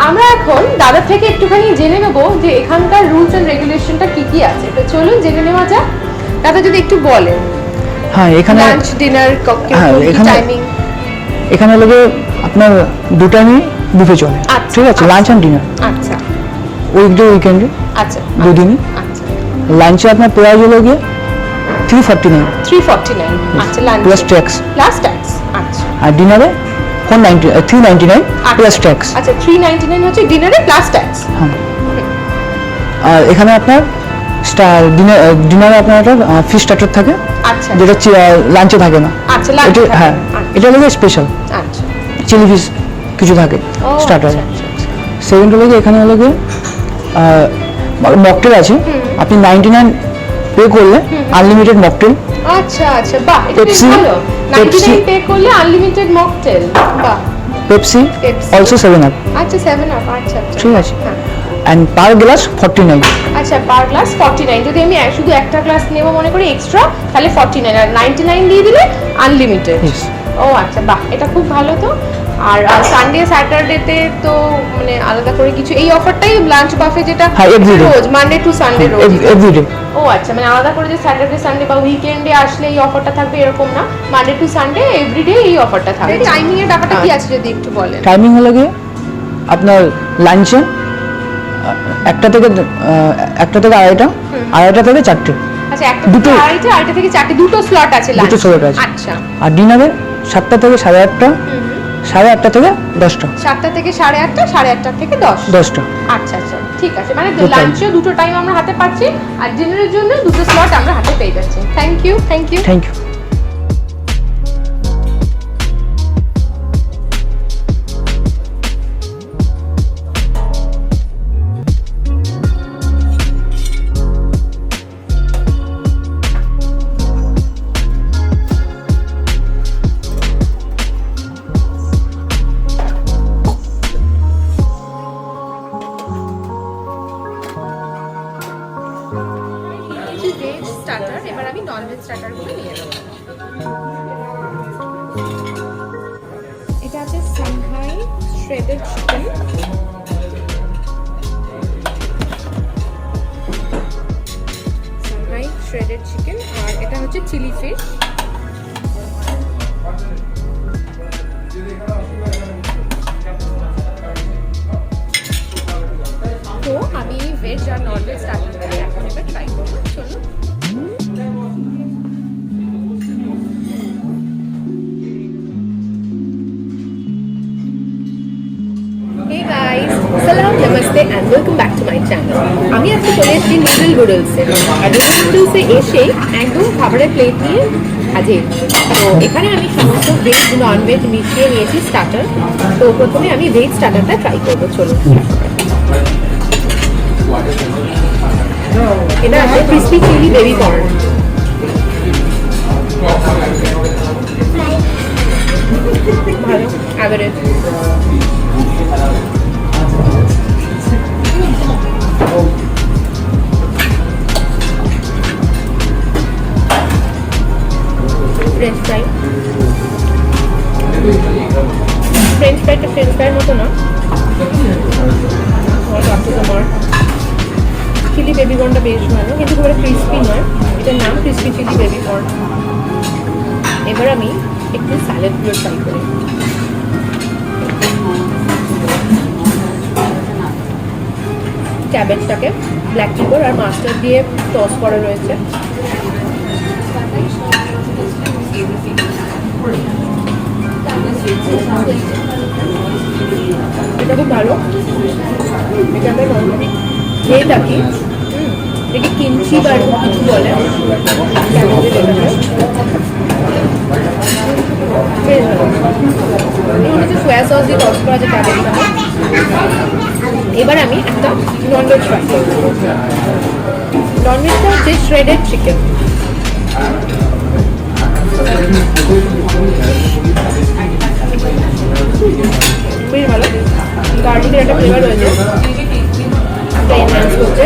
আমরা এখন দাদার থেকে একটুখানি জেনে নেবো যে এখানকার রুলস এন্ড রেগুলেশনটা কি কি আছে। তো চলুন জেনে নেওয়া যাক। দাদা যদি একটু বলেন। হ্যাঁ, এখানে লাঞ্চ ডিনার টাইমিং। এখানে লোকে আপনার দু টাইমই বুফে চলে, ঠিক আছে, লাঞ্চ এন্ড ডিনার। আচ্ছা, উইকডে উইকেন্ডে, আচ্ছা, দুদিনই। আচ্ছা, লাঞ্চে আপনার প্রাইস হলো গিয়ে 349, 349, আচ্ছা, লাঞ্চ প্লাস ট্যাক্স। আচ্ছা। আর ডিনারে 399 প্লাস ট্যাক্স। আচ্ছা, 399 হচ্ছে ডিনারে প্লাস ট্যাক্স। হ্যাঁ। আর এখানে আপনার ডিনারে আপনার একটা ফিশ স্টার্টার থাকে, আচ্ছা, যেটা লাঞ্চে থাকে না। আচ্ছা, লাঞ্চে থাকে। হ্যাঁ, এটা হলো স্পেশাল। আচ্ছা, চিলি ফিশ কিছু থাকে স্টার্টারে। সেকেন্ড হলো গিয়ে এখানে হলো গিয়ে মকটেল আছে। আপনি 99 পে করলে আনলিমিটেড মকটেল। আচ্ছা, আচ্ছা, বাহ, এটা বেশ ভালো। 99 পে করলে আনলিমিটেড মকটেল, বাহ। Pepsi also 7 up. আচ্ছা, 7 আপ, আচ্ছা, ঠিক আছে। And per glass 49। আচ্ছা, পার গ্লাস 49। যদি আমি শুধু একটা গ্লাস নেব মনে করি এক্সট্রা, তাহলে 49, আর 99 দিয়ে দিলে আনলিমিটেড। ও আচ্ছা, বাহ, এটা খুব ভালো। তো আর সানডে স্যাটারডেতে তো মানে আলাদা করে কিছু এই অফারটাই লাঞ্চ বাফে, যেটা রোজ মানডে টু সানডে রোজ এভরিডে। ও আচ্ছা, মানে আলাদা করে যে স্যাটারডে সানডে বা উইকেন্ডে আসলে এই অফারটা থাকবে এরকম না, মানডে টু সানডে এভরিডে এই অফারটা থাকবে। টাইমিং এর ব্যাপারটা কি আছে যদি একটু বলেন। টাইমিং হলো গিয়ে আপনার লাঞ্চে 1টা থেকে 2:30, 2:30 থেকে 4টে। আচ্ছা, 1টা থেকে 2:30, 2:30 থেকে 4টে, দুটো স্লট আছে লাঞ্চ। দুটো স্লট আছে। আচ্ছা। আর ডিনারে 7টা থেকে 8:30, 8:30 থেকে 10টা। 7টা থেকে 8:30, 8:30 থেকে 10টা। আচ্ছা, আচ্ছা, ঠিক আছে। মানে লাঞ্চেও দুটো টাইম আমরা হাতে পাচ্ছি, আর ডিনারের জন্য দুটো স্লট আমরা হাতে পেয়ে যাচ্ছি। Thank you. ভেজ স্টার্টার, এবার আমি নন ভেজ স্টার্টার গুলো নিয়ে নেব। এটা আছে সাংহাই শ্রেডেড চিকেন, আর এটা হচ্ছে চিলি ফিশ। তো আমি ভেজ আর নন ভেজ স্টার্টার এখন এবার ট্রাই করবো। চলুন। Hey guys, salam, namaste and welcome back to my channel. আমি আজকে চলে এসেছি নুডল নুডলসে, আর নুডল নুডলসে এসে একদম খাবারের প্লেট নিয়ে হাজির। তো এখানে আমি সমস্ত ভেজ নন ভেজ মিশিয়ে নিয়েছি স্টার্টার। তো প্রথমে আমি ভেজ স্টার্টারটা ট্রাই করবো। চলুন। এটা আছে ক্রিসপি চিলি বেবি কর্ন। ভালো, অ্যাভারেজ। ফ্রেঞ্চ ফ্রাইটা ফ্রেঞ্চ ফ্রাইয়ের মতো না, তোমার চিলি বেবি কর্নটা বেশ ভালো, কিন্তু খুব ক্রিসপি নয়। এটার নাম ক্রিসপি চিলি বেবি কর্ন। এবার আমি একটু স্যালাডগুলো ট্রাই করি। ক্যাবেজটাকে ব্ল্যাক পেপার আর মাস্টার্ড দিয়ে টস করা রয়েছে। এটা খুব ভালো। এটা আমরা নর্মালি খেয়ে থাকি, এটাকে কিমচি বা কিছু বলে। সোয়া সস দিয়ে টস করা যায় ক্যাবেজটাকে। এবার আমি একটা ননভেজ ট্রাই করব। ননভেজটা হচ্ছে শ্রেডেড চিকেন। বেশ ভালো, গার্লিকের একটা ফ্লেভার রয়েছে, এনহ্যান্স করছে।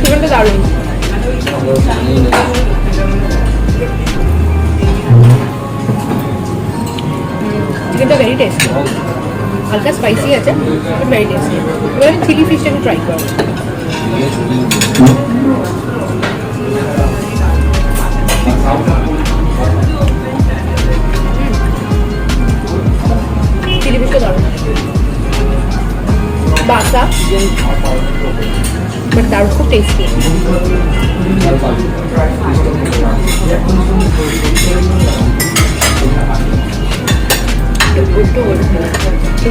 চিকেনটা দারুণ। স্পাইসি আছে, ভেরি টেস্টি। এবার আমি চিলি ফিশটাকে ট্রাই করবো। চিলি ফিশটা দারুণ, বাসা বাট দারুণ, খুব tasty.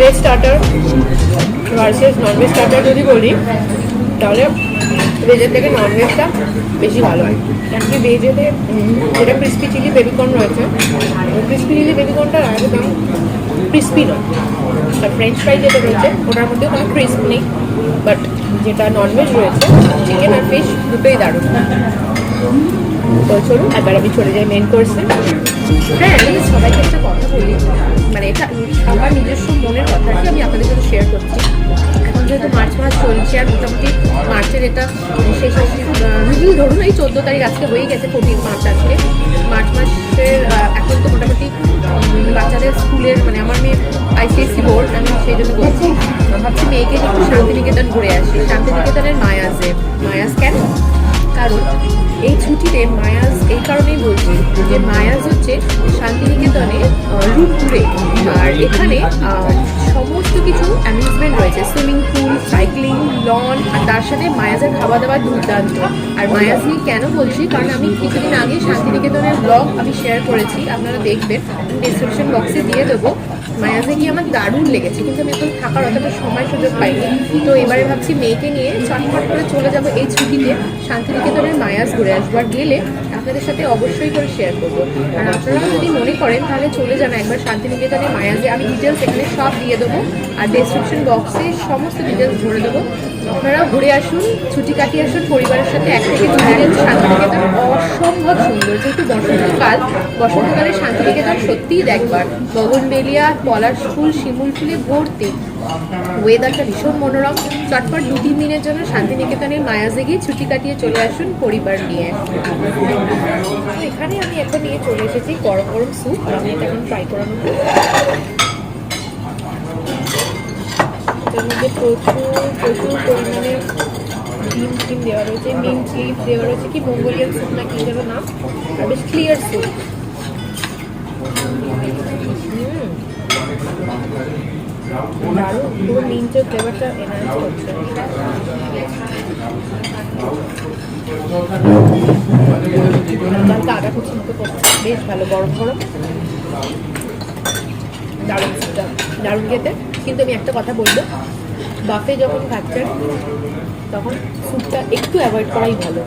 Veg starter versus non veg starter যদি বলি, তাহলে ভেজের থেকে ননভেজটা বেশি ভালো হয়। কারণ কি ভেজেতে যেটা ক্রিস্পি চিলি বেবিকর্ন রয়েছে, ক্রিস্পি চিলি বেবিকর্নটা একদম ক্রিস্পি নয়। আর ফ্রেঞ্চ ফ্রাই যেটা রয়েছে ওটার মধ্যে কোনো ক্রিস্প নেই, বাট যেটা ননভেজ রয়েছে চিকেন আর ফিশ দুটোই দারুণ। তো চলুন এবার আমি চলে যাই মেন কোর্সে। হ্যাঁ, আমি সবাইকে একটা কথা বলি, মানে এটা আমার নিজস্ব মনের কথাটি আমি আপনাদের সাথে শেয়ার করছি। এখন যেহেতু মার্চ মাস চলছে আর মোটামুটি মার্চের এটা শেষ মিডিল ধরুন, এই 14 তারিখ আজকে হয়ে গেছে, 14 মার্চ আজকে। মার্চ মাসের এখন তো মোটামুটি বাচ্চাদের স্কুলের, মানে আমার মেয়ে ICSE বোর্ড, আমি সেই জন্য বলছি, ভাবছি মেয়েকে একটু শান্তিনিকেতন ঘুরে আসি। শান্তিনিকেতনের মায়াজ কেন? কারণ এই ছুটিতে মায়াজ এই কারণেই বলছি যে মায়াজ হচ্ছে শান্তিনিকেতনে রুম ট্যুরে, আর এখানে সমস্ত কিছু অ্যামিউজমেন্ট রয়েছে, সুইমিং পুল, সাইক্লিং, লন, আর তার সাথে মায়াজের খাওয়া দাওয়া দুর্দান্ত। আর মায়াজ নিয়ে কেন বলছি, কারণ আমি কিছুদিন আগে শান্তিনিকেতনের ব্লগ আমি শেয়ার করেছি, আপনারা দেখবেন, ডিসক্রিপশন বক্সে দিয়ে দেবো। মায়াজে গিয়ে আমার দারুণ লেগেছে, কিন্তু আমি এখন থাকার অতটা সময় সুযোগ পাইনি। তো এবারে ভাবছি মেয়েকে নিয়ে চটপট করে চলে যাবো এই ছুটিতে শান্তিনিকেতনের মায়াজ ঘুরে আসবো, আর গেলে আপনাদের সাথে অবশ্যই করে শেয়ার করবো। আর আপনারা যদি মনে করেন তাহলে চলে যান একবার শান্তিনিকেতনের মায়াজে, আমি ডিটেলস এখানে সব দিয়ে দেবো, আর ডেসক্রিপশন বক্সে সমস্ত ডিটেলস ভরে দেবো। আপনারা ঘুরে আসুন, ছুটি কাটিয়ে আসুন পরিবারের সাথে, এক থেকে 2 দিন। শান্তিনিকেতন অসম্ভব সুন্দর, যেহেতু বসন্তকালে শান্তিনিকেতন সত্যিই দেখবার। গগনবেলিয়া, পলাশ ফুল, শিমুল ফুলে ভর্তি, ওয়েদারটা ভীষণ মনোরম। চটপট 2-3 দিনের জন্য শান্তিনিকেতনের মায়াজে গিয়ে ছুটি কাটিয়ে চলে আসুন পরিবার নিয়ে। এখানে আমি এখন নিয়ে চলে এসেছি গরম গরম স্যুপ, আর আমি এটা এখন ট্রাই করে নেবো। এটার মধ্যে প্রচুর পরিমাণে ডিম দেওয়া রয়েছে, মিন্ট লিভ দেওয়া রয়েছে, কি মঙ্গোলিয়ান স্যুপ না কি যেন নাম, আর বেশ ক্লিয়ার স্যুপ। দারুণ, পুরো মিন্টের ফ্লেভারটা এনহ্যান্স করছে। আদা কুচি মতো করছে, বেশ ভালো, গরম গরম দারুণ স্যুপটা, দারুণ খেতে। কিন্তু আমি একটা কথা বলবো, বাফে যখন খাচ্ছেন তখন স্যুপটা একটু অ্যাভয়েড করাই ভালো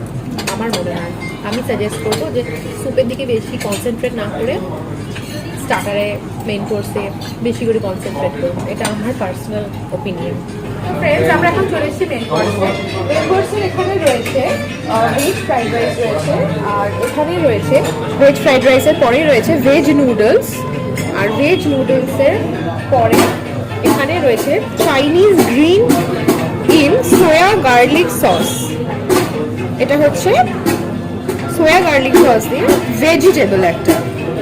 আমার মনে হয়। আমি সাজেস্ট করবো যে স্যুপের দিকে বেশি কনসেন্ট্রেট না করে স্টার্টারে, মেন কোর্সে বেশি করে কনসেন্ট্রেট করুন, এটা আমার পার্সোনাল ওপিনিয়ন। ফ্রেন্ডস, আমরা এখন চলে এসেছি মেন কোর্সে। মেন কোর্সের এখানে রয়েছে ভেজ ফ্রাইড রাইস রয়েছে, আর এখানে রয়েছে ভেজ ফ্রাইড রাইসের পরেই রয়েছে ভেজ নুডলস, আর ভেজ নুডলসের পরে এখানে রয়েছে Chinese green in soya garlic sauce. এটা হচ্ছে সোয়া গার্লিক সস দিয়ে ভেজিটেবল একটা,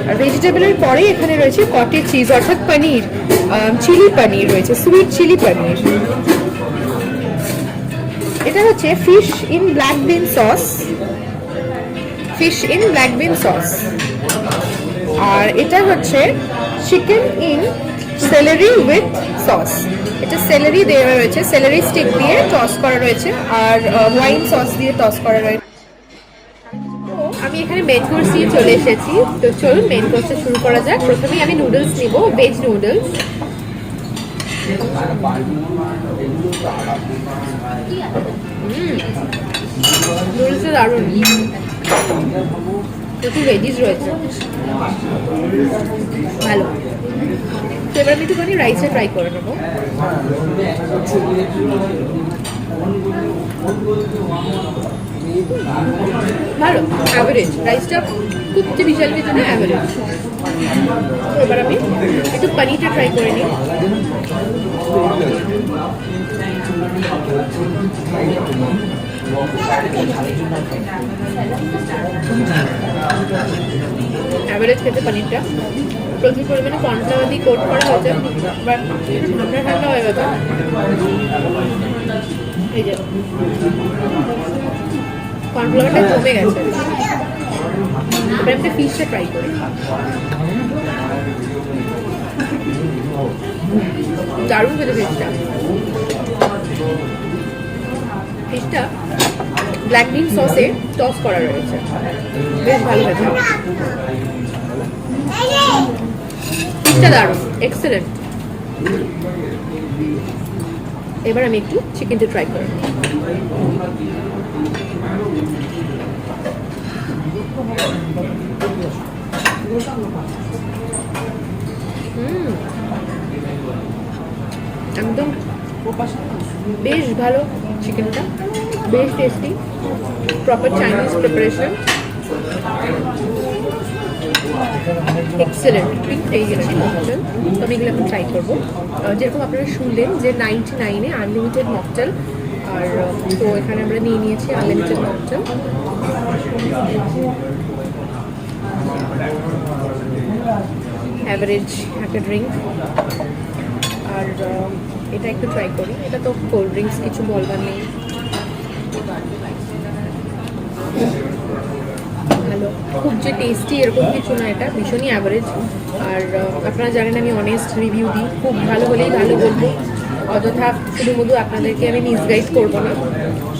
আর ভেজিটেবলের পরে এখানে রয়েছে কটেজ চিজ অর্থাৎ পনির, চিলি পনির রয়েছে, সুইট চিলি পনির। এটা হচ্ছে fish in black bean sauce, আর এটা হচ্ছে chicken in celery with sauce. এটা সেলেরি দেওয়া রয়েছে, সেলেরি স্টিক দিয়ে টস করা রয়েছে, আর ওয়াইন সস দিয়ে টস করা রয়েছে। আমি এখানে মেন কোর্স দিয়ে চলে এসেছি, তো চলুন মেন কোর্সটা শুরু করা যাক। প্রথমেই আমি নুডলস নিব, ভেজ নুডলস। নুডলসটা দারুণ, প্রচুর ভেজিস রয়েছে, ভালো। তো এবার আমি একটুখানি রাইসে ট্রাই করে নেবো। ভালো, অ্যাভারেজ, রাইসটা খুব যে বিশাল কিছু না, অ্যাভারেজ। তো এবার আমি একটু পনিরটা ট্রাই করে নিই। অ্যাভারেজ খেতে পনিরটা, প্রচুর পরিমাণে কর্নফ্লাওয়ার দিয়ে কোট করা হয়েছে, বাট ঠান্ডা ঠান্ডা হয়ে গেছে। এই যে কর্নফ্লাওয়ারটা জমে গেছে। এবার একটা ফিশটা ট্রাই করি। দারুণ খেতে ফিশটা। ফিশটা ব্ল্যাক বিন সসে টস করা রয়েছে, বেশ ভালো খেতে। ফিশটা দারুণ, এক্সেলেন্ট। এবার আমি একটু চিকেনটা ট্রাই করি। একদম বেশ ভালো চিকেনটা, বেশ tasty, proper Chinese preparation, excellent. এই গেলে মকটেল, তো আমি এগুলো এখন ট্রাই করবো। যেরকম আপনারা শুনলেন যে 99-এ আনলিমিটেড মকটেল, আর তো এখানে আমরা নিয়ে নিয়েছি আনলিমিটেড মকটেল। অ্যাভারেজ একটা ড্রিঙ্ক, আর এটা একটু ট্রাই করি। এটা তো কোল্ড ড্রিঙ্কস, কিছু বলবার নেই, ভালো, খুব যে টেস্টি এরকম কিছু না, এটা ভীষণই অ্যাভারেজ। আর আপনারা জানেন আমি অনেস্ট রিভিউ দিই, খুব ভালো হলেই ভালো বলবো, অযথা শুধু আপনাদেরকে আমি মিসগাইড করবো না।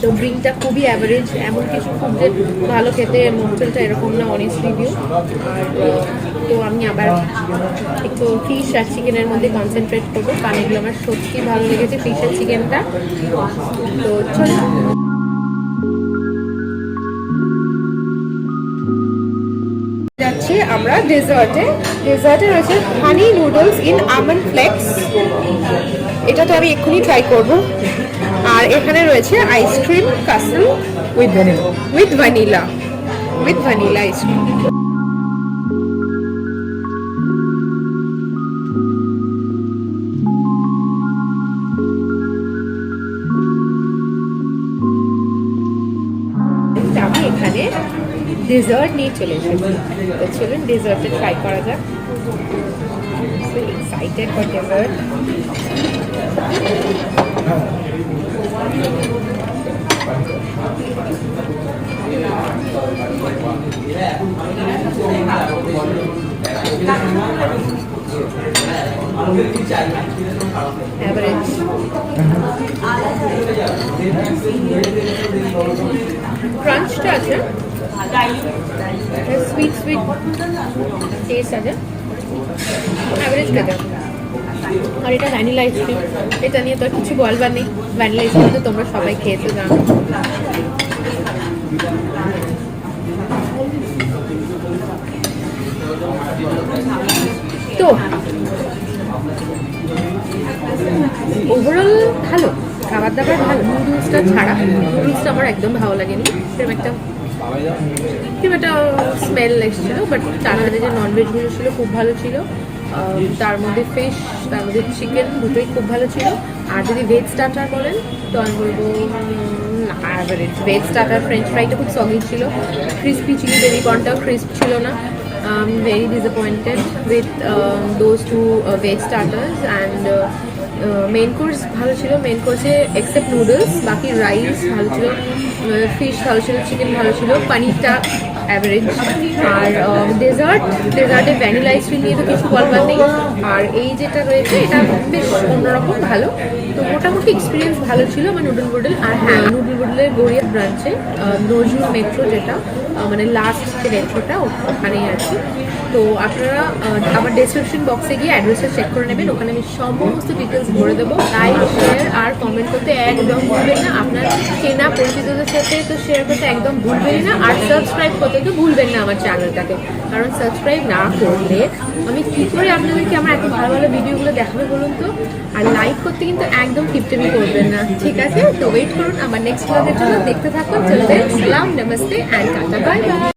তো ড্রিঙ্কটা খুবই অ্যাভারেজ, এমন কিছু খুব যে ভালো খেতে মকটেলটা এরকম না, অনেস্ট রিভিউ। আর তো আমি আবার একটু ফিশ আর চিকেনের মধ্যে কনসেন্ট্রেট করবো, কারণ এগুলো আমার সত্যি ভালো লেগেছে, ফিশ আর চিকেনটা। তো চলো যাচ্ছি আমরা ডেজার্টে। ডেজার্টে রয়েছে হানি নুডলস ইন আমন্ড ফ্লেক্স, এটা তো আমি এক্ষুনি ট্রাই করব। আর এখানে রয়েছে ice cream castle with vanilla. With vanilla ice cream. আমি এখানে ডেজার্ট নিয়ে চলে এসেছি, তো চলুন ডেজার্টে ট্রাই করা যাক। Excited for dessert. Average. ক্রাঞ্চটা আছে, সুইট টেস্ট আছে, অ্যাভারেজ খেতে। আর এটা ভ্যানিলা আইসক্রিম, এটা নিয়ে তো আর কিছু বলবার নেই, ভ্যানিলা আইসক্রিম তো তোমরা সবাই খেয়েছো জানো। তো ওভারঅল ভালো, খাবার দাবার ভালো, নুডলসটা ছাড়া। নুডলসটা আমার একদম ভালো লাগেনি, সেরকম একটা স্মেল এসেছিলো, বাট তার মধ্যে যে ননভেজগুলো ছিল খুব ভালো ছিল। তার মধ্যে ফিশ, তার মধ্যে চিকেন, দুটোই খুব ভালো ছিল। আর যদি ভেজ স্টার্টার বলেন তো আমি বলবো অ্যাভারেজ। ভেজ স্টার্টার ফ্রেঞ্চ ফ্রাইটা খুব সলিড ছিল, ক্রিস্পি ছিল, বেবি কর্নটাও ক্রিস্প ছিল না। Very disappointed with those two veg starters, and main course ভালো ছিল। মেন কোর্সে এক্সেপ্ট নুডলস, বাকি রাইস ভালো ছিল, ফিশ ভালো ছিল, চিকেন ভালো ছিল, পনিরটা অ্যাভারেজ। আর ডেজার্টে ভ্যানিলা আইসক্রিম নিয়ে তো কিছু বলবার নেই। আর এই যেটা রয়েছে এটা বেশ অন্যরকম ভালো। তো মোটামুটি এক্সপিরিয়েন্স ভালো ছিল আমার নুডল বুডল। আর হ্যাঁ, নুডল বুডলের গড়িয়া ব্রাঞ্চে নজরুল মেট্রো, যেটা মানে লাস্ট যে মেট্রোটা ওখানেই আছে। তো আপনারা আমার ডেসক্রিপশন বক্সে গিয়ে অ্যাড্রেসটা চেক করে নেবেন, ওখানে আমি সমস্ত ডিটেলস ভরে দেবো। লাইক, শেয়ার আর কমেন্ট করতে একদম ভুলবেন না। আপনার চেনা পরিচিতদের সাথে তো শেয়ার করতে একদম ভুলবেনই না। আর সাবস্ক্রাইব করতে তো ভুলবেন না আমার চ্যানেলটাকে, কারণ সাবস্ক্রাইব না করলে আমি কী করে আপনাদেরকে আমার এত ভালো ভালো ভিডিওগুলো দেখাবো বলুন তো। আর লাইক করতে কিন্তু একদম টিপটিপি করবেন না, ঠিক আছে? তো ওয়েট করুন আমার নেক্সট ব্লগের জন্য, দেখতে থাকুন। চলতে সালাম, namaste and tata, bye bye.